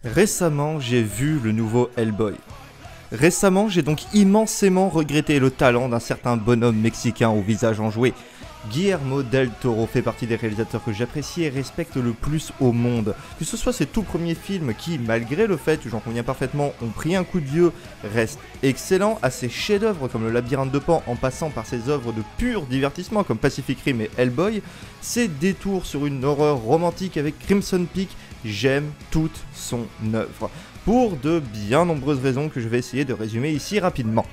Récemment, j'ai vu le nouveau Hellboy. Récemment, j'ai donc immensément regretté le talent d'un certain bonhomme mexicain au visage enjoué. Guillermo del Toro fait partie des réalisateurs que j'apprécie et respecte le plus au monde. Que ce soit ses tout premiers films qui, malgré le fait, j'en conviens parfaitement, ont pris un coup de vieux, restent excellents, à ses chefs-d'œuvre comme Le Labyrinthe de Pan, en passant par ses œuvres de pur divertissement comme Pacific Rim et Hellboy, ses détours sur une horreur romantique avec Crimson Peak, j'aime toute son œuvre. Pour de bien nombreuses raisons que je vais essayer de résumer ici rapidement.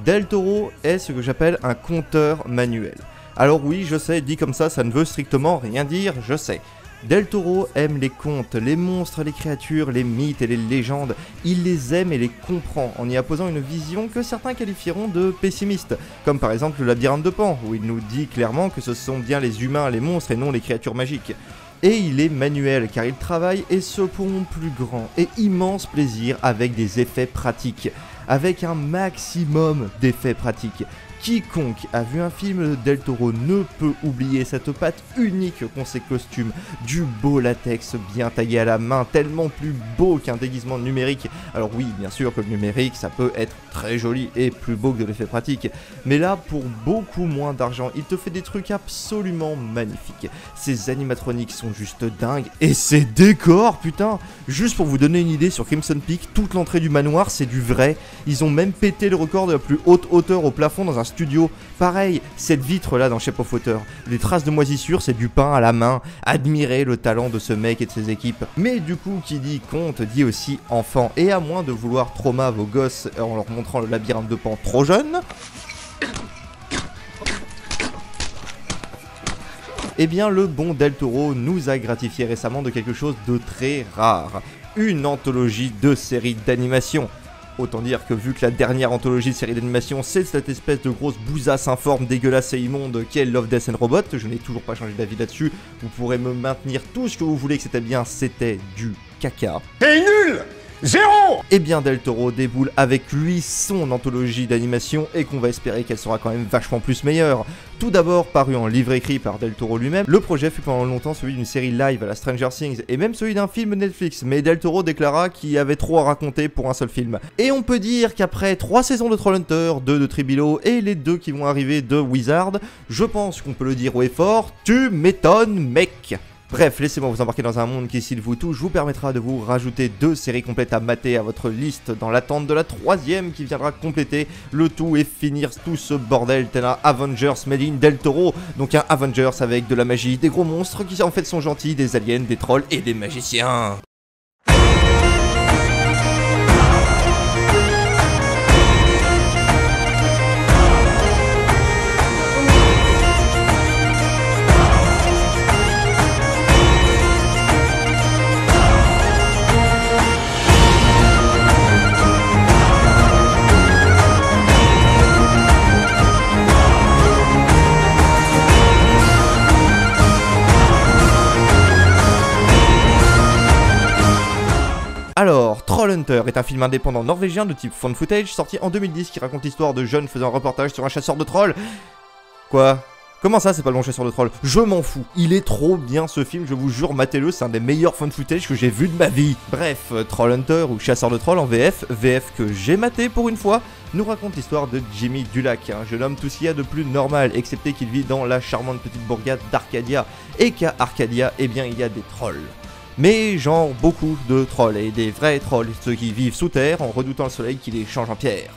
Del Toro est ce que j'appelle un conteur manuel. Alors oui, je sais, dit comme ça ne veut strictement rien dire, je sais. Del Toro aime les contes, les monstres, les créatures, les mythes et les légendes. Il les aime et les comprend en y apposant une vision que certains qualifieront de pessimiste, comme par exemple le Labyrinthe de Pan, où il nous dit clairement que ce sont bien les humains, les monstres et non les créatures magiques. Et il est manuel car il travaille et ce pour mon plus grand et immense plaisir avec des effets pratiques, avec un maximum d'effets pratiques. Quiconque a vu un film de Del Toro ne peut oublier cette patte unique qu'ont ses costumes, du beau latex bien taillé à la main, tellement plus beau qu'un déguisement numérique. Alors oui, bien sûr que le numérique ça peut être très joli et plus beau que de l'effet pratique, mais là pour beaucoup moins d'argent, il te fait des trucs absolument magnifiques. Ses animatroniques sont juste dingues, et ses décors, putain. Juste pour vous donner une idée sur Crimson Peak, toute l'entrée du manoir c'est du vrai, ils ont même pété le record de la plus haute hauteur au plafond dans un studio. Pareil, cette vitre là dans Shape of Water, les traces de moisissure c'est du pain à la main. Admirez le talent de ce mec et de ses équipes. Mais du coup qui dit conte dit aussi enfant, et à moins de vouloir trauma vos gosses en leur montrant le Labyrinthe de Pan trop jeune, eh bien le bon Del Toro nous a gratifié récemment de quelque chose de très rare, une anthologie de séries d'animation. Autant dire que vu que la dernière anthologie de série d'animation c'est cette espèce de grosse bousasse informe dégueulasse et immonde qu'est Love, Death and Robot, je n'ai toujours pas changé d'avis là-dessus, vous pourrez me maintenir tout ce que vous voulez que c'était bien, c'était du caca. T'es nul! Zéro! Et bien Del Toro déboule avec lui son anthologie d'animation et qu'on va espérer qu'elle sera quand même vachement plus meilleure. Tout d'abord paru en livre écrit par Del Toro lui-même, le projet fut pendant longtemps celui d'une série live à la Stranger Things et même celui d'un film Netflix, mais Del Toro déclara qu'il y avait trop à raconter pour un seul film. Et on peut dire qu'après 3 saisons de Trollhunter, 2 de Tribilo et les 2 qui vont arriver de Wizard, je pense qu'on peut le dire haut et fort, tu m'étonnes mec. Bref, laissez-moi vous embarquer dans un monde qui, s'il vous touche, vous permettra de vous rajouter 2 séries complètes à mater à votre liste dans l'attente de la 3e qui viendra compléter le tout et finir tout ce bordel tel un Avengers made in Del Toro. Donc un Avengers avec de la magie, des gros monstres qui en fait sont gentils, des aliens, des trolls et des magiciens. Alors, Trollhunter est un film indépendant norvégien de type found footage sorti en 2010 qui raconte l'histoire de jeunes faisant un reportage sur un chasseur de trolls. Quoi ? Comment ça c'est pas le bon chasseur de trolls? Je m'en fous, il est trop bien ce film, je vous jure, matez-le, c'est un des meilleurs found footage que j'ai vu de ma vie. Bref, Trollhunter ou chasseur de trolls en VF que j'ai maté pour une fois, nous raconte l'histoire de Jimmy Dulac, un jeune homme tout ce qu'il y a de plus normal, excepté qu'il vit dans la charmante petite bourgade d'Arcadia, et qu'à Arcadia, eh bien il y a des trolls. Mais genre beaucoup de trolls, et des vrais trolls, ceux qui vivent sous terre en redoutant le soleil qui les change en pierre.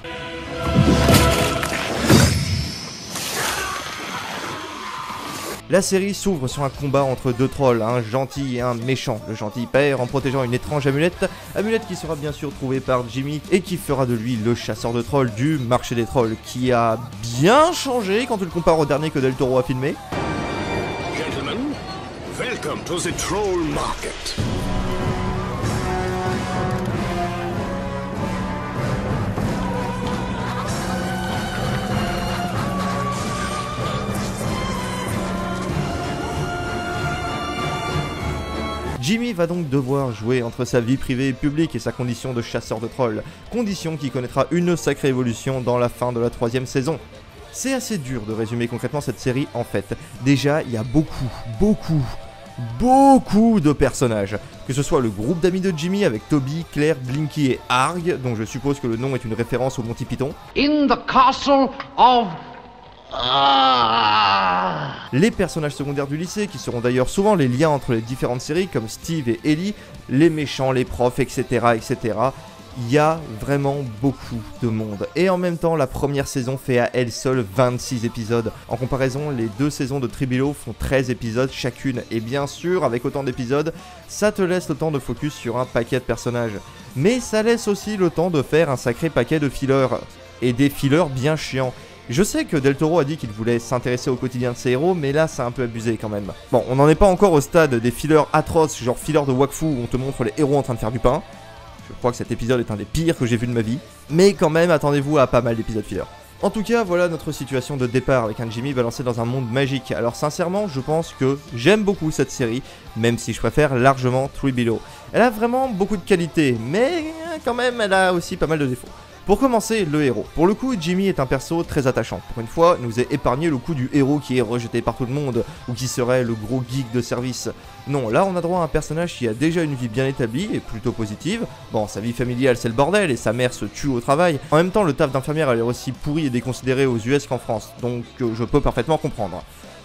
La série s'ouvre sur un combat entre 2 trolls, un gentil et un méchant. Le gentil perd en protégeant une étrange amulette qui sera bien sûr trouvée par Jimmy et qui fera de lui le chasseur de trolls du marché des trolls, qui a bien changé quand tu le compares au dernier que Del Toro a filmé. Welcome to the Troll Market. Jimmy va donc devoir jouer entre sa vie privée et publique et sa condition de chasseur de trolls, condition qui connaîtra une sacrée évolution dans la fin de la 3e saison. C'est assez dur de résumer concrètement cette série en fait. Déjà, il y a beaucoup beaucoup de personnages, que ce soit le groupe d'amis de Jimmy avec Toby, Claire, Blinky et Arg, dont je suppose que le nom est une référence au Monty Python. In the castle of... Les personnages secondaires du lycée, qui seront d'ailleurs souvent les liens entre les différentes séries, comme Steve et Ellie, les méchants, les profs, etc., etc. Il y a vraiment beaucoup de monde. Et en même temps, la première saison fait à elle seule 26 épisodes. En comparaison, les 2 saisons de Tribilo font 13 épisodes chacune. Et bien sûr, avec autant d'épisodes, ça te laisse le temps de focus sur un paquet de personnages. Mais ça laisse aussi le temps de faire un sacré paquet de fillers. Et des fillers bien chiants. Je sais que Del Toro a dit qu'il voulait s'intéresser au quotidien de ses héros, mais là c'est un peu abusé quand même. Bon, on n'en est pas encore au stade des fillers atroces, genre filler de Wakfu où on te montre les héros en train de faire du pain. Je crois que cet épisode est un des pires que j'ai vu de ma vie. Mais quand même, attendez-vous à pas mal d'épisodes fillers. En tout cas, voilà notre situation de départ avec un Jimmy balancé dans un monde magique. Alors sincèrement, je pense que j'aime beaucoup cette série, même si je préfère largement Three Below. Elle a vraiment beaucoup de qualités, mais quand même, elle a aussi pas mal de défauts. Pour commencer, le héros. Pour le coup, Jimmy est un perso très attachant. Pour une fois, nous est épargné le coup du héros qui est rejeté par tout le monde, ou qui serait le gros geek de service. Non, là on a droit à un personnage qui a déjà une vie bien établie et plutôt positive. Bon, sa vie familiale c'est le bordel et sa mère se tue au travail. En même temps, le taf d'infirmière a l'air aussi pourri et déconsidéré aux US qu'en France, donc je peux parfaitement comprendre.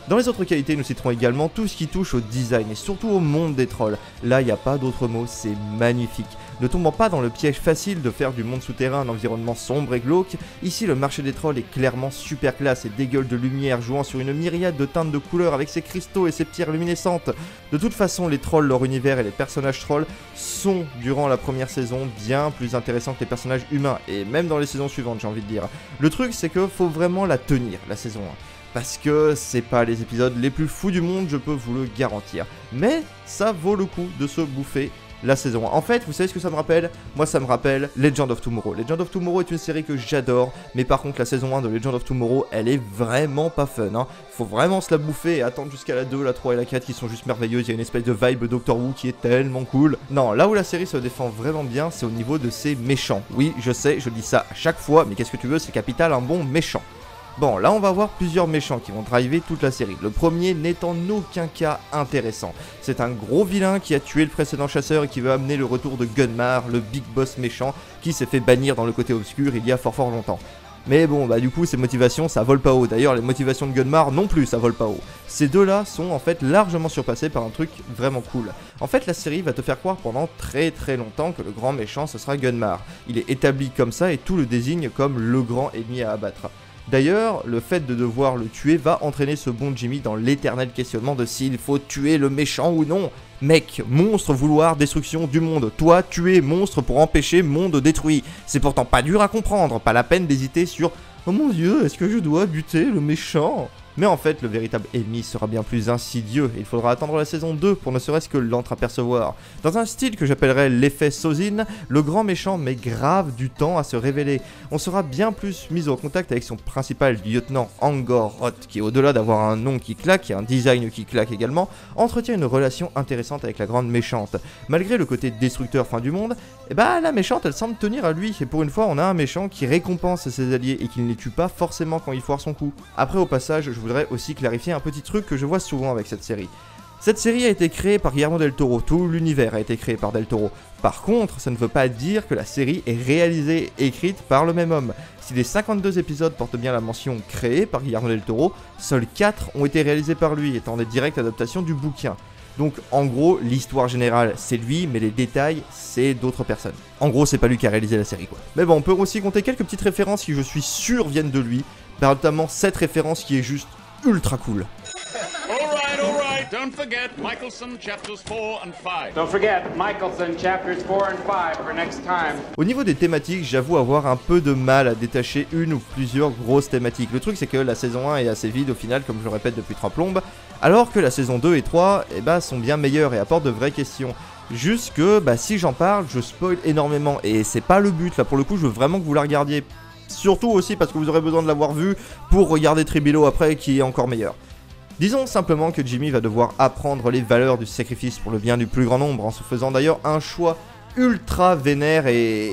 Dans les autres qualités, nous citerons également tout ce qui touche au design et surtout au monde des trolls. Là, il n'y a pas d'autre mot, c'est magnifique. Ne tombant pas dans le piège facile de faire du monde souterrain un environnement sombre et glauque, ici le marché des trolls est clairement super classe et dégueule de lumière jouant sur une myriade de teintes de couleurs avec ses cristaux et ses pierres luminescentes. De toute façon, les trolls, leur univers et les personnages trolls sont, durant la première saison, bien plus intéressants que les personnages humains, et même dans les saisons suivantes, j'ai envie de dire. Le truc, c'est que faut vraiment la tenir, la saison 1. Parce que c'est pas les épisodes les plus fous du monde, je peux vous le garantir. Mais ça vaut le coup de se bouffer la saison 1. En fait, vous savez ce que ça me rappelle? Moi, ça me rappelle Legend of Tomorrow. Legend of Tomorrow est une série que j'adore, mais par contre, la saison 1 de Legend of Tomorrow, elle est vraiment pas fun. Hein. Faut vraiment se la bouffer et attendre jusqu'à la 2, la 3 et la 4 qui sont juste merveilleuses. Il y a une espèce de vibe Doctor Who qui est tellement cool. Non, là où la série se défend vraiment bien, c'est au niveau de ses méchants. Oui, je sais, je dis ça à chaque fois, mais qu'est-ce que tu veux, c'est capital, un bon méchant. Bon, là on va voir plusieurs méchants qui vont driver toute la série. Le premier n'est en aucun cas intéressant. C'est un gros vilain qui a tué le précédent chasseur et qui veut amener le retour de Gunmar, le big boss méchant, qui s'est fait bannir dans le côté obscur il y a fort longtemps. Mais bon, bah du coup, ses motivations, ça vole pas haut. D'ailleurs, les motivations de Gunmar non plus, ça vole pas haut. Ces deux-là sont en fait largement surpassés par un truc vraiment cool. En fait, la série va te faire croire pendant très longtemps que le grand méchant, ce sera Gunmar. Il est établi comme ça et tout le désigne comme le grand ennemi à abattre. D'ailleurs, le fait de devoir le tuer va entraîner ce bon Jimmy dans l'éternel questionnement de s'il faut tuer le méchant ou non. Mec, monstre vouloir destruction du monde. Toi, tuer monstre pour empêcher monde détruit. C'est pourtant pas dur à comprendre, pas la peine d'hésiter sur « Oh mon dieu, est-ce que je dois buter le méchant ?» Mais en fait, le véritable ennemi sera bien plus insidieux et il faudra attendre la saison 2 pour ne serait-ce que l'entreapercevoir. Dans un style que j'appellerais l'effet Sozin, le grand méchant met grave du temps à se révéler. On sera bien plus mis en contact avec son principal lieutenant Angor Roth, qui au-delà d'avoir un nom qui claque et un design qui claque également, entretient une relation intéressante avec la grande méchante. Malgré le côté destructeur fin du monde, la méchante elle semble tenir à lui, et pour une fois on a un méchant qui récompense ses alliés et qui ne les tue pas forcément quand il foire son coup. Après au passage, je voudrais aussi clarifier un petit truc que je vois souvent avec cette série. Cette série a été créée par Guillermo del Toro, tout l'univers a été créé par del Toro. Par contre, ça ne veut pas dire que la série est réalisée et écrite par le même homme. Si les 52 épisodes portent bien la mention créée par Guillermo del Toro, seuls 4 ont été réalisés par lui, étant des directes adaptations du bouquin. Donc en gros, l'histoire générale c'est lui, mais les détails c'est d'autres personnes. En gros, c'est pas lui qui a réalisé la série quoi. Mais bon, on peut aussi compter quelques petites références qui je suis sûr viennent de lui, notamment cette référence qui est juste ultra cool. Alright, don't forget Michelson chapters 4 and 5. Don't forget Michelson chapters 4 and 5 for next time. Au niveau des thématiques, j'avoue avoir un peu de mal à détacher une ou plusieurs grosses thématiques. Le truc c'est que la saison 1 est assez vide au final, comme je le répète depuis 3 plombes, alors que la saison 2 et 3 sont bien meilleures et apportent de vraies questions. Juste que si j'en parle, je spoil énormément et c'est pas le but là, pour le coup je veux vraiment que vous la regardiez. Surtout aussi parce que vous aurez besoin de l'avoir vu pour regarder Tribilo après qui est encore meilleur. Disons simplement que Jimmy va devoir apprendre les valeurs du sacrifice pour le bien du plus grand nombre, en se faisant d'ailleurs un choix ultra vénère et...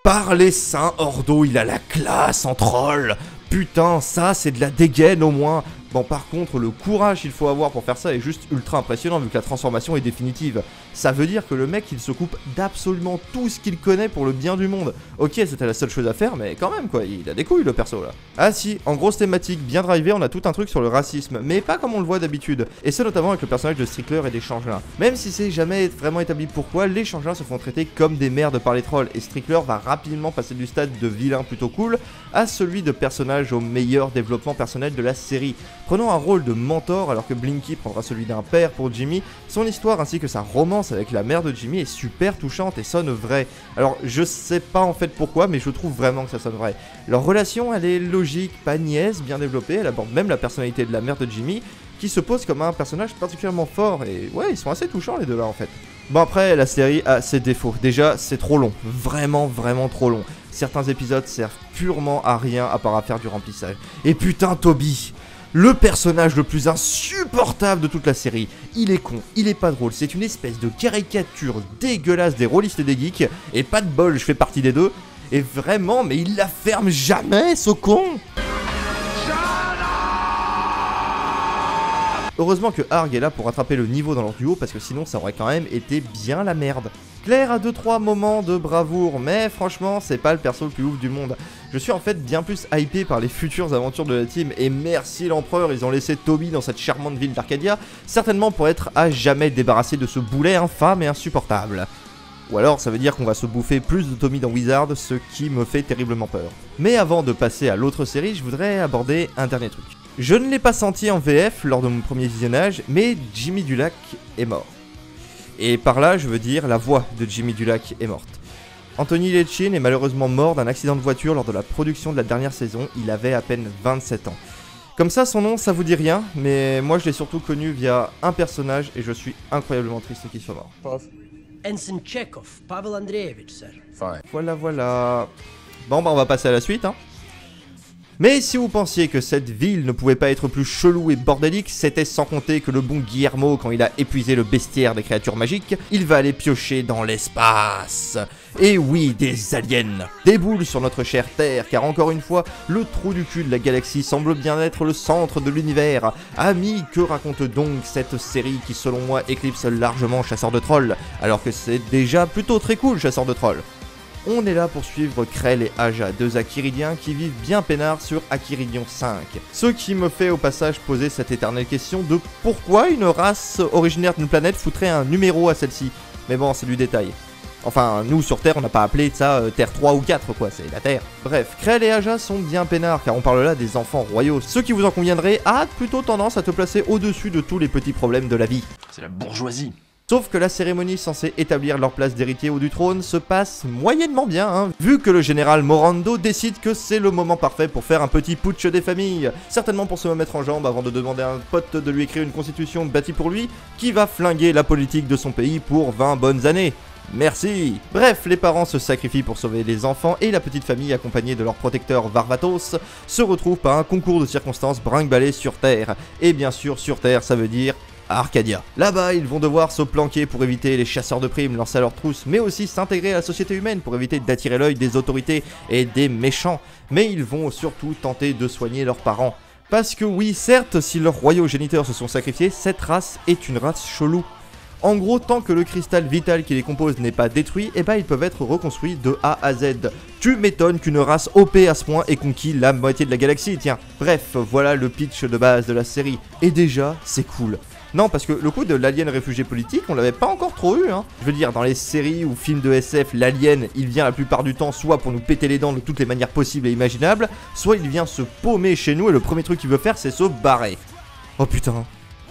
Par les saints Ordo, il a la classe en troll. putain, ça c'est de la dégaine au moins. Bon, par contre, le courage qu'il faut avoir pour faire ça est juste ultra impressionnant vu que la transformation est définitive. Ça veut dire que le mec, il se coupe d'absolument tout ce qu'il connaît pour le bien du monde. Ok, c'était la seule chose à faire, mais quand même quoi, il a des couilles le perso là. Ah si, en grosse thématique bien drivée, on a tout un truc sur le racisme, mais pas comme on le voit d'habitude. Et ce notamment avec le personnage de Strickler et des changelins. Même si c'est jamais vraiment établi pourquoi, les changelins se font traiter comme des merdes par les trolls, et Strickler va rapidement passer du stade de vilain plutôt cool à celui de personnage au meilleur développement personnel de la série. Prenant un rôle de mentor alors que Blinky prendra celui d'un père pour Jimmy, son histoire ainsi que sa romance avec la mère de Jimmy est super touchante et sonne vrai. Alors je sais pas en fait pourquoi, mais je trouve vraiment que ça sonne vrai. Leur relation elle est logique, pas niaise, bien développée, elle aborde même la personnalité de la mère de Jimmy, qui se pose comme un personnage particulièrement fort, et ouais ils sont assez touchants les deux là en fait. Bon après la série a ses défauts, déjà c'est trop long, vraiment trop long. Certains épisodes servent purement à rien à part à faire du remplissage. Et putain Toby, le personnage le plus insupportable de toute la série. Il est con, il est pas drôle, c'est une espèce de caricature dégueulasse des rôlistes et des geeks, et pas de bol, je fais partie des deux. Et vraiment, mais il la ferme jamais, ce con. Heureusement que Arg est là pour rattraper le niveau dans leur duo, parce que sinon ça aurait quand même été bien la merde. Claire a 2-3 moments de bravoure, mais franchement c'est pas le perso le plus ouf du monde. Je suis en fait bien plus hypé par les futures aventures de la team, et merci l'empereur, ils ont laissé Toby dans cette charmante ville d'Arcadia, certainement pour être à jamais débarrassé de ce boulet infâme et insupportable. Ou alors ça veut dire qu'on va se bouffer plus de Tommy dans Wizard, ce qui me fait terriblement peur. Mais avant de passer à l'autre série, je voudrais aborder un dernier truc. Je ne l'ai pas senti en VF lors de mon premier visionnage, mais Jimmy Dulac est mort. Et par là, je veux dire, la voix de Jimmy Dulac est morte. Anthony Letchin est malheureusement mort d'un accident de voiture lors de la production de la dernière saison, il avait à peine 27 ans. Comme ça, son nom, ça vous dit rien, mais moi je l'ai surtout connu via un personnage et je suis incroyablement triste qu'il soit mort. Ensign Chekhov, Pavel Andreevich, sir. Voilà. Bon bah on va passer à la suite, hein. Mais si vous pensiez que cette ville ne pouvait pas être plus chelou et bordélique, c'était sans compter que le bon Guillermo, quand il a épuisé le bestiaire des créatures magiques, il va aller piocher dans l'espace. Et oui, des aliens, des boules sur notre chère Terre, car encore une fois, le trou du cul de la galaxie semble bien être le centre de l'univers. Amis, que raconte donc cette série qui selon moi éclipse largement Chasseur de Trolls, alors que c'est déjà plutôt très cool Chasseur de Trolls. On est là pour suivre Krell et Aja, deux Akiridiens qui vivent bien peinards sur Akiridion 5. Ce qui me fait au passage poser cette éternelle question de pourquoi une race originaire d'une planète foutrait un numéro à celle-ci. Mais bon, c'est du détail. Enfin, nous sur Terre, on n'a pas appelé ça Terre 3 ou 4 quoi, c'est la Terre. Bref, Krell et Aja sont bien peinards car on parle là des enfants royaux. Ce qui vous en conviendrait a plutôt tendance à te placer au-dessus de tous les petits problèmes de la vie. C'est la bourgeoisie. Sauf que la cérémonie censée établir leur place d'héritier au du trône se passe moyennement bien, hein, vu que le général Morando décide que c'est le moment parfait pour faire un petit putsch des familles. Certainement pour se mettre en jambe avant de demander à un pote de lui écrire une constitution bâtie pour lui, qui va flinguer la politique de son pays pour 20 bonnes années. Merci. Bref, les parents se sacrifient pour sauver les enfants et la petite famille accompagnée de leur protecteur Varvatos se retrouve par un concours de circonstances brinque-ballé sur Terre. Et bien sûr, sur Terre, ça veut dire à Arcadia. Là-bas, ils vont devoir se planquer pour éviter les chasseurs de primes lancés à leur trousse, mais aussi s'intégrer à la société humaine pour éviter d'attirer l'œil des autorités et des méchants. Mais ils vont surtout tenter de soigner leurs parents. Parce que oui, certes, si leurs royaux géniteurs se sont sacrifiés, cette race est une race chelou. En gros, tant que le cristal vital qui les compose n'est pas détruit, eh ben ils peuvent être reconstruits de A à Z. Tu m'étonnes qu'une race OP à ce point ait conquis la moitié de la galaxie, tiens. Bref, voilà le pitch de base de la série. Et déjà, c'est cool. Non, parce que le coup de l'alien réfugié politique, on l'avait pas encore trop eu, hein. Je veux dire, dans les séries ou films de SF, l'alien, il vient la plupart du temps soit pour nous péter les dents de toutes les manières possibles et imaginables, soit il vient se paumer chez nous et le premier truc qu'il veut faire, c'est se barrer. Oh putain,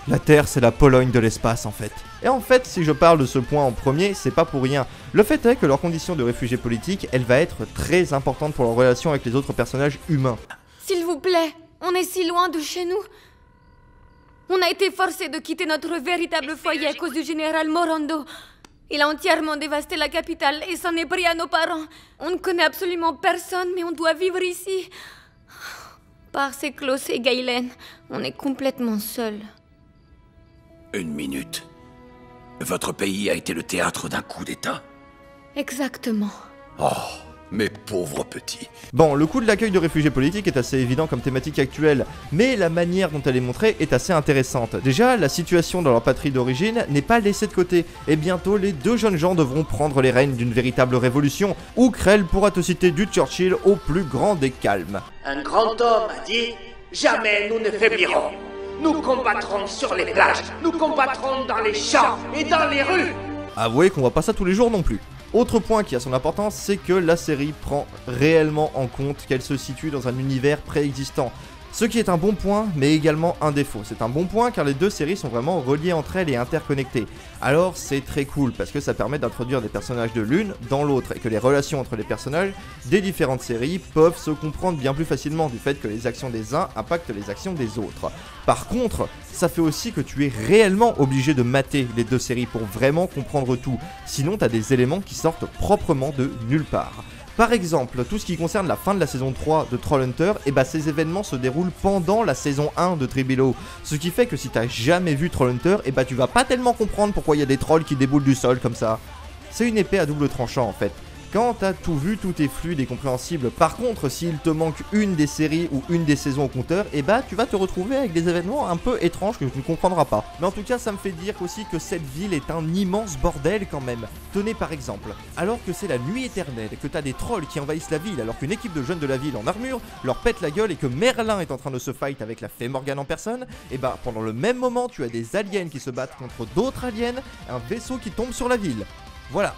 la Terre, c'est la Pologne de l'espace, en fait. Et en fait, si je parle de ce point en premier, c'est pas pour rien. Le fait est que leur condition de réfugié politique, elle va être très importante pour leur relation avec les autres personnages humains. S'il vous plaît, on est si loin de chez nous. On a été forcés de quitter notre véritable foyer à cause du général Morando. Il a entièrement dévasté la capitale et s'en est pris à nos parents. On ne connaît absolument personne, mais on doit vivre ici. Par ces Klaus et Gailen, on est complètement seuls. Une minute. Votre pays a été le théâtre d'un coup d'État? Exactement. Oh, Mes pauvres petits. Bon, le coup de l'accueil de réfugiés politiques est assez évident comme thématique actuelle, mais la manière dont elle est montrée est assez intéressante. Déjà, la situation dans leur patrie d'origine n'est pas laissée de côté, et bientôt les deux jeunes gens devront prendre les rênes d'une véritable révolution, où Krell pourra te citer du Churchill au plus grand des calmes. Un grand homme a dit « Jamais nous ne faiblirons. Nous combattrons sur les plages, nous combattrons dans les champs et dans les rues. » Avouez qu'on voit pas ça tous les jours non plus. Autre point qui a son importance, c'est que la série prend réellement en compte qu'elle se situe dans un univers préexistant. Ce qui est un bon point, mais également un défaut. C'est un bon point car les deux séries sont vraiment reliées entre elles et interconnectées. Alors c'est très cool parce que ça permet d'introduire des personnages de l'une dans l'autre et que les relations entre les personnages des différentes séries peuvent se comprendre bien plus facilement du fait que les actions des uns impactent les actions des autres. Par contre, ça fait aussi que tu es réellement obligé de mater les deux séries pour vraiment comprendre tout. Sinon t'as des éléments qui sortent proprement de nulle part. Par exemple, tout ce qui concerne la fin de la saison 3 de Trollhunter, et bah ces événements se déroulent pendant la saison 1 de Three Below. Ce qui fait que si t'as jamais vu Trollhunter, et bah tu vas pas tellement comprendre pourquoi il y a des trolls qui déboulent du sol comme ça. C'est une épée à double tranchant en fait. Quand t'as tout vu, tout est fluide et compréhensible. Par contre, s'il te manque une des séries ou une des saisons au compteur, et bah tu vas te retrouver avec des événements un peu étranges que tu ne comprendras pas. Mais en tout cas, ça me fait dire aussi que cette ville est un immense bordel quand même. Tenez par exemple, alors que c'est la nuit éternelle, que t'as des trolls qui envahissent la ville, alors qu'une équipe de jeunes de la ville en armure leur pète la gueule et que Merlin est en train de se fight avec la fée Morgane en personne, et bah pendant le même moment, tu as des aliens qui se battent contre d'autres aliens, un vaisseau qui tombe sur la ville. Voilà.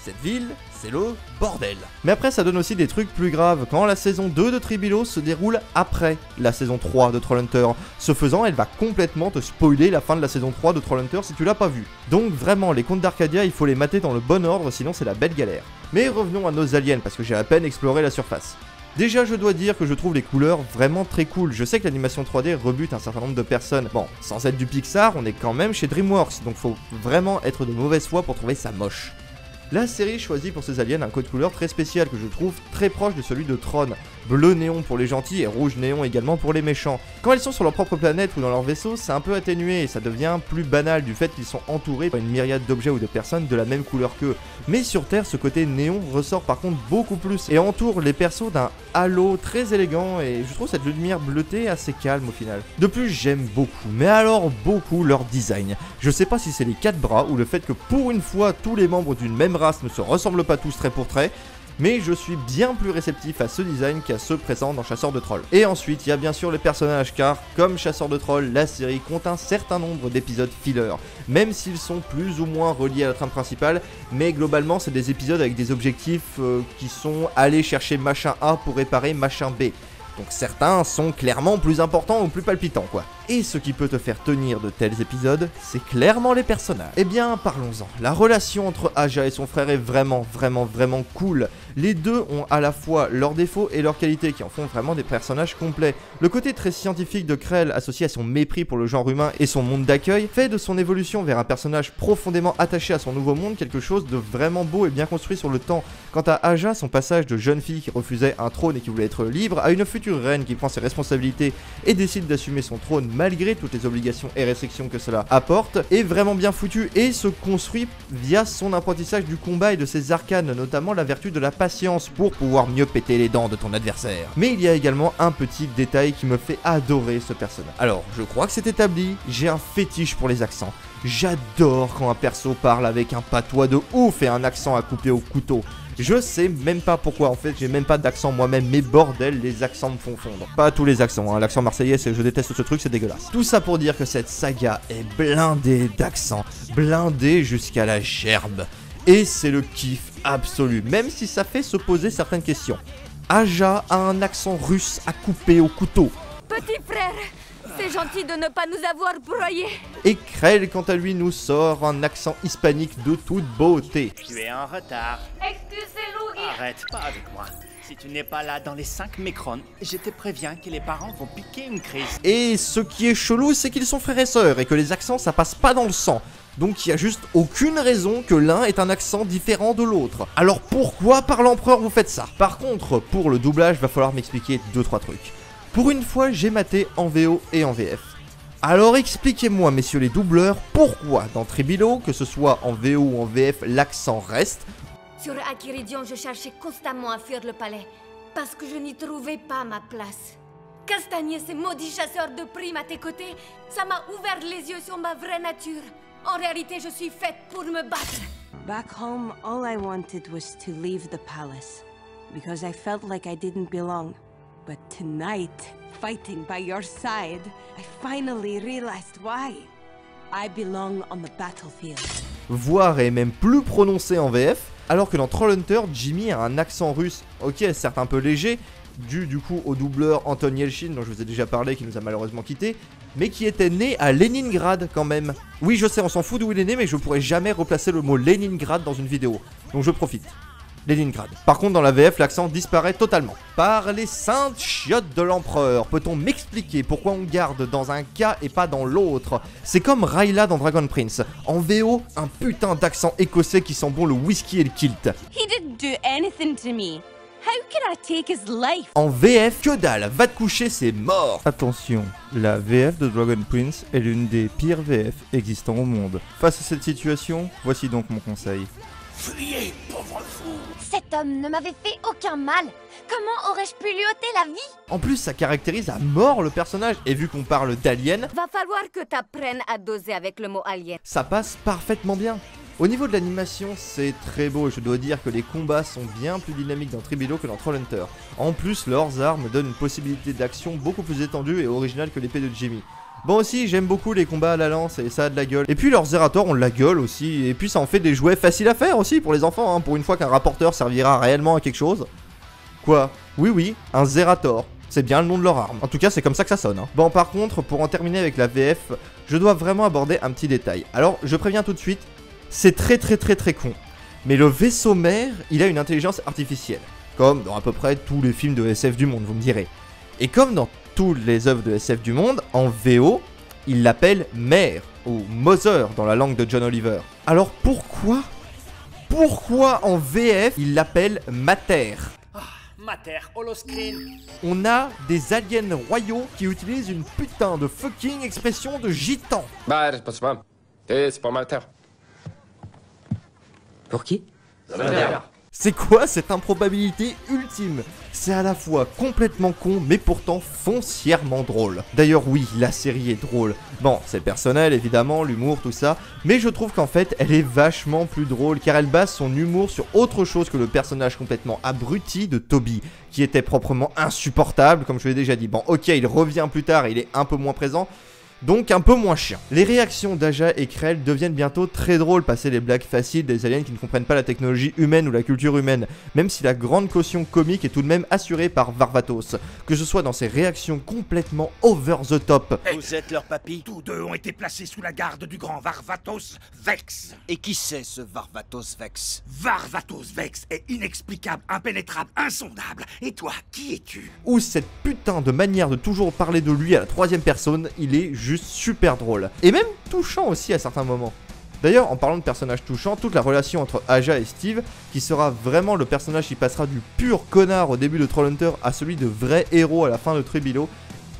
Cette ville, c'est le bordel. Mais après, ça donne aussi des trucs plus graves. Quand la saison 2 de Three Below se déroule après la saison 3 de Trollhunter. Ce faisant, elle va complètement te spoiler la fin de la saison 3 de Trollhunter si tu l'as pas vu. Donc vraiment, les contes d'Arcadia, il faut les mater dans le bon ordre, sinon c'est la belle galère. Mais revenons à nos aliens, parce que j'ai à peine exploré la surface. Déjà, je dois dire que je trouve les couleurs vraiment très cool. Je sais que l'animation 3D rebute un certain nombre de personnes. Bon, sans être du Pixar, on est quand même chez DreamWorks, donc faut vraiment être de mauvaise foi pour trouver ça moche. La série choisit pour ses aliens un code couleur très spécial que je trouve très proche de celui de Tron. Bleu néon pour les gentils et rouge néon également pour les méchants. Quand ils sont sur leur propre planète ou dans leur vaisseau, c'est un peu atténué et ça devient plus banal du fait qu'ils sont entourés par une myriade d'objets ou de personnes de la même couleur qu'eux. Mais sur Terre, ce côté néon ressort par contre beaucoup plus et entoure les persos d'un halo très élégant et je trouve cette lumière bleutée assez calme au final. De plus, j'aime beaucoup, mais alors beaucoup leur design. Je sais pas si c'est les 4 bras ou le fait que pour une fois tous les membres d'une même race ne se ressemblent pas tous trait pour trait, mais je suis bien plus réceptif à ce design qu'à ceux présents dans Chasseur de Trolls. Et ensuite, il y a bien sûr les personnages, car comme Chasseur de Trolls, la série compte un certain nombre d'épisodes filler, même s'ils sont plus ou moins reliés à la trame principale, mais globalement c'est des épisodes avec des objectifs qui sont aller chercher machin A pour réparer machin B. Donc certains sont clairement plus importants ou plus palpitants quoi. Et ce qui peut te faire tenir de tels épisodes, c'est clairement les personnages. Eh bien, parlons-en. La relation entre Aja et son frère est vraiment cool. Les deux ont à la fois leurs défauts et leurs qualités qui en font vraiment des personnages complets. Le côté très scientifique de Krell, associé à son mépris pour le genre humain et son monde d'accueil, fait de son évolution vers un personnage profondément attaché à son nouveau monde quelque chose de vraiment beau et bien construit sur le temps. Quant à Aja, son passage de jeune fille qui refusait un trône et qui voulait être libre, à une future reine qui prend ses responsabilités et décide d'assumer son trône malgré toutes les obligations et restrictions que cela apporte, est vraiment bien foutu et se construit via son apprentissage du combat et de ses arcanes, notamment la vertu de la patience pour pouvoir mieux péter les dents de ton adversaire. Mais il y a également un petit détail qui me fait adorer ce personnage. Alors, je crois que c'est établi, j'ai un fétiche pour les accents. J'adore quand un perso parle avec un patois de ouf et un accent à couper au couteau. Je sais même pas pourquoi, en fait, j'ai même pas d'accent moi-même, mais bordel, les accents me font fondre. Pas tous les accents, hein. L'accent marseillais, je déteste ce truc, c'est dégueulasse. Tout ça pour dire que cette saga est blindée d'accents, blindée jusqu'à la gerbe. Et c'est le kiff absolu, même si ça fait se poser certaines questions. Aja a un accent russe à couper au couteau. Petit frère, c'est gentil de ne pas nous avoir broyés. Et Krell, quant à lui, nous sort un accent hispanique de toute beauté. Tu es en retard. Excusez-nous. Arrête pas avec moi. Si tu n'es pas là dans les 5 microns, je te préviens que les parents vont piquer une crise. Et ce qui est chelou, c'est qu'ils sont frères et sœurs et que les accents ça passe pas dans le sang. Donc il y a juste aucune raison que l'un ait un accent différent de l'autre. Alors pourquoi par l'empereur vous faites ça? Par contre, pour le doublage, va falloir m'expliquer 2-3 trucs. Pour une fois, j'ai maté en VO et en VF. Alors expliquez-moi, messieurs les doubleurs, pourquoi dans Three Below, que ce soit en VO ou en VF, l'accent reste, Sur Akiridion, je cherchais constamment à fuir le palais, parce que je n'y trouvais pas ma place. Castagner ces maudits chasseurs de primes à tes côtés, ça m'a ouvert les yeux sur ma vraie nature. En réalité, je suis faite pour me battre. Back home, all I wanted was to leave the palace, because I felt like I didn't belong. But tonight, fighting by your side, I finally realized why. I belong on the battlefield. Voire est même plus prononcé en VF, alors que dans Trollhunter, Jimmy a un accent russe, ok certes un peu léger, dû du coup au doubleur Anton Yelchin dont je vous ai déjà parlé, qui nous a malheureusement quitté, mais qui était né à Leningrad quand même. Oui je sais, on s'en fout d'où il est né, mais je pourrais jamais replacer le mot Leningrad dans une vidéo, donc je profite. Leningrad. Par contre dans la VF, l'accent disparaît totalement. Par les saintes chiottes de l'empereur, peut-on m'expliquer pourquoi on garde dans un cas et pas dans l'autre? C'est comme Rayla dans Dragon Prince. En VO, un putain d'accent écossais qui sent bon le whisky et le kilt. He didn't do anything to me. How can I take his life? En VF, que dalle, va te coucher, c'est mort. Attention, la VF de Dragon Prince est l'une des pires VF existant au monde. Face à cette situation, voici donc mon conseil. Fuyez, pauvre fou! Cet homme ne m'avait fait aucun mal. Comment aurais-je pu lui ôter la vie? En plus, ça caractérise à mort le personnage, et vu qu'on parle d'alien, Va falloir que t'apprennes à doser avec le mot alien. ça passe parfaitement bien. Au niveau de l'animation, c'est très beau, et je dois dire que les combats sont bien plus dynamiques dans Tribilo que dans Trollhunter. En plus, leurs armes donnent une possibilité d'action beaucoup plus étendue et originale que l'épée de Jimmy. Bon aussi, j'aime beaucoup les combats à la lance et ça a de la gueule. Et puis leurs Zerator ont de la gueule aussi, et puis ça en fait des jouets faciles à faire aussi pour les enfants, hein, pour une fois qu'un rapporteur servira réellement à quelque chose. Quoi? Oui, un Zerator. C'est bien le nom de leur arme. En tout cas, c'est comme ça que ça sonne. Hein. Bon, par contre, pour en terminer avec la VF, je dois vraiment aborder un petit détail. Alors, je préviens tout de suite, c'est très con. Mais le vaisseau mère, il a une intelligence artificielle. Comme dans à peu près tous les films de SF du monde, vous me direz. Et comme dans toutes les œuvres de SF du monde, en VO, il l'appelle mère, ou Mother dans la langue de John Oliver. Alors pourquoi en VF, il l'appelle mater? Mater, holoscreen. On a des aliens royaux qui utilisent une putain de fucking expression de gitan. Bah, c'est pas mater. Pour qui? C'est quoi cette improbabilité ultime? C'est à la fois complètement con, mais pourtant foncièrement drôle. D'ailleurs oui, la série est drôle. Bon, c'est personnel évidemment, l'humour, tout ça, mais je trouve qu'en fait, elle est vachement plus drôle, car elle base son humour sur autre chose que le personnage complètement abruti de Toby, qui était proprement insupportable, comme je l'ai déjà dit. Bon, ok, il revient plus tard et il est un peu moins présent, donc un peu moins chiant. Les réactions d'Aja et Krell deviennent bientôt très drôles, passé les blagues faciles des aliens qui ne comprennent pas la technologie humaine ou la culture humaine, même si la grande caution comique est tout de même assurée par Varvatos, que ce soit dans ses réactions complètement over the top. Vous êtes leur papy? Tous deux ont été placés sous la garde du grand Varvatos Vex. Et qui c'est ce Varvatos Vex? Varvatos Vex est inexplicable, impénétrable, insondable. Et toi, qui es-tu? Ou cette putain de manière de toujours parler de lui à la troisième personne, il est juste super drôle. Et même touchant aussi à certains moments. D'ailleurs, en parlant de personnages touchants, toute la relation entre Aja et Steve, qui sera vraiment le personnage qui passera du pur connard au début de Trollhunter à celui de vrai héros à la fin de Tribilo,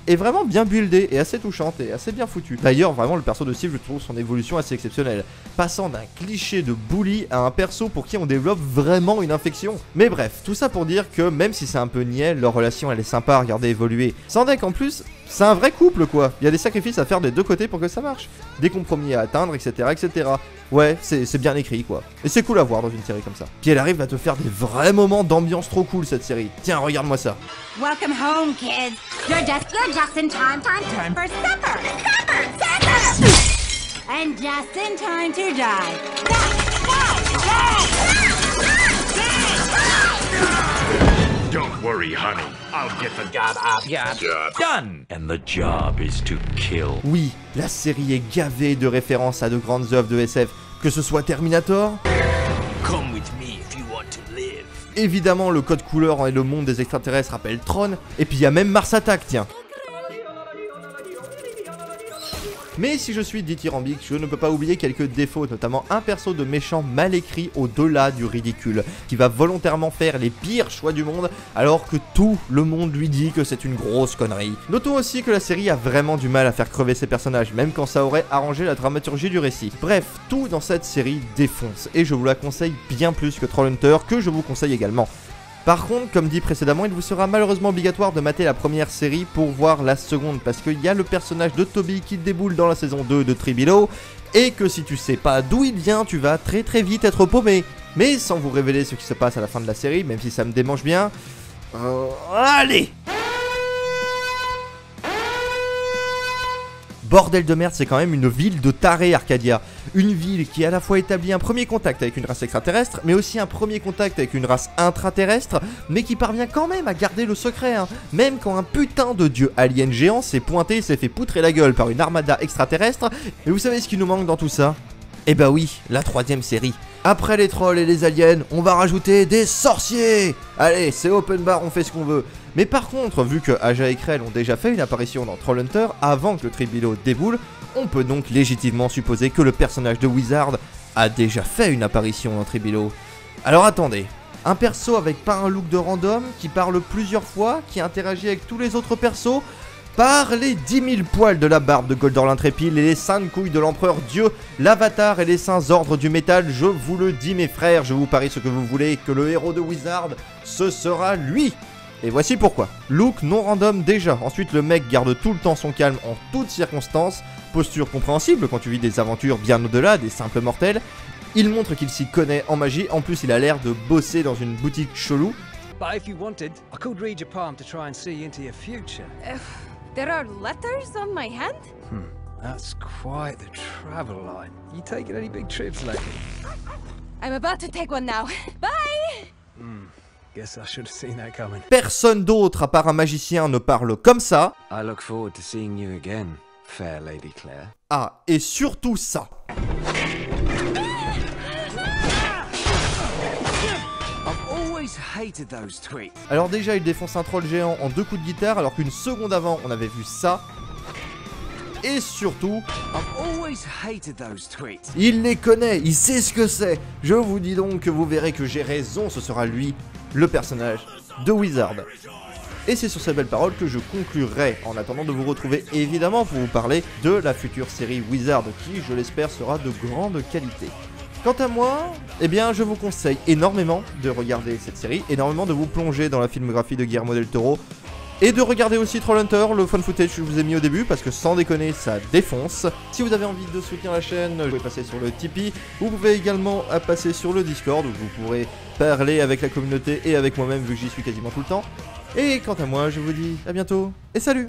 est vraiment bien buildée et assez touchante et assez bien foutue. D'ailleurs, vraiment, le perso de Steve, je trouve son évolution assez exceptionnelle, passant d'un cliché de bully à un perso pour qui on développe vraiment une infection. Mais bref, tout ça pour dire que même si c'est un peu niais, leur relation elle est sympa à regarder évoluer. Sans deck en plus, c'est un vrai couple quoi. Il y a des sacrifices à faire des deux côtés pour que ça marche. Des compromis à atteindre, etc. etc. Ouais, c'est bien écrit quoi. Et c'est cool à voir dans une série comme ça. Puis elle arrive à te faire des vrais moments d'ambiance trop cool cette série. Tiens, regarde-moi ça. Welcome home, kids. You're just in time for supper. Supper. And just in time to die. Don't worry, honey. I'll get the job Done! And the job is to kill. Oui, la série est gavée de références à de grandes œuvres de SF, que ce soit Terminator, Come with me if you want to live. évidemment le code couleur et le monde des extraterrestres rappellent Tron, et puis il y a même Mars Attack, tiens. Mais si je suis dithyrambique, je ne peux pas oublier quelques défauts, notamment un perso de méchant mal écrit au-delà du ridicule, qui va volontairement faire les pires choix du monde, alors que tout le monde lui dit que c'est une grosse connerie. Notons aussi que la série a vraiment du mal à faire crever ses personnages, même quand ça aurait arrangé la dramaturgie du récit. Bref, tout dans cette série défonce, et je vous la conseille bien plus que Trollhunter, que je vous conseille également. Par contre, comme dit précédemment, il vous sera malheureusement obligatoire de mater la première série pour voir la seconde, parce qu'il y a le personnage de Toby qui déboule dans la saison 2 de 3 Below, et que si tu sais pas d'où il vient, tu vas très vite être paumé. Mais sans vous révéler ce qui se passe à la fin de la série, même si ça me démange bien... allez! Bordel de merde, c'est quand même une ville de tarés, Arcadia. Une ville qui à la fois établit un premier contact avec une race extraterrestre, mais aussi un premier contact avec une race intraterrestre, mais qui parvient quand même à garder le secret, hein. Même quand un putain de dieu alien géant s'est pointé et s'est fait poutrer la gueule par une armada extraterrestre. Et vous savez ce qui nous manque dans tout ça? Eh bah oui, la 3ème série. Après les trolls et les aliens, on va rajouter des sorciers. Allez, c'est open bar, on fait ce qu'on veut. Mais par contre, vu que Aja et Krell ont déjà fait une apparition dans Trollhunter avant que 3 Below déboule, on peut donc légitimement supposer que le personnage de Wizard a déjà fait une apparition dans 3 Below. Alors attendez, un perso avec pas un look de random, qui parle plusieurs fois, qui interagit avec tous les autres persos, par les 10 000 poils de la barbe de Goldor l'Intrépide et les 5 couilles de l'empereur Dieu, l'avatar et les saints ordres du métal, je vous le dis mes frères, je vous parie ce que vous voulez, que le héros de Wizard, ce sera lui. Et voici pourquoi. Look non random déjà, ensuite le mec garde tout le temps son calme en toutes circonstances, posture compréhensible quand tu vis des aventures bien au-delà des simples mortels, il montre qu'il s'y connaît en magie, en plus il a l'air de bosser dans une boutique chelou. But if you wanted, I could read your palm to try and see into your future. There are letters on my hand? That's quite the travel line. You taking any big trips lately? I'm about to take one now. Bye! Guess I should have seen that coming. Personne d'autre à part un magicien ne parle comme ça. I look forward to seeing you again, fair Lady Claire. Ah, et surtout ça. Alors déjà il défonce un troll géant en 2 coups de guitare alors qu'une seconde avant on avait vu ça. Et surtout, il les connaît, il sait ce que c'est. Je vous dis donc que vous verrez que j'ai raison, ce sera lui, le personnage de Wizard. Et c'est sur ces belles paroles que je conclurai, en attendant de vous retrouver évidemment pour vous parler de la future série Wizard qui, je l'espère, sera de grande qualité. Quant à moi, eh bien je vous conseille énormément de regarder cette série, énormément de vous plonger dans la filmographie de Guillermo del Toro, et de regarder aussi Trollhunter, le fun footage que je vous ai mis au début, parce que sans déconner, ça défonce. Si vous avez envie de soutenir la chaîne, vous pouvez passer sur le Tipeee, vous pouvez également passer sur le Discord, où vous pourrez parler avec la communauté et avec moi-même, vu que j'y suis quasiment tout le temps. Et quant à moi, je vous dis à bientôt, et salut!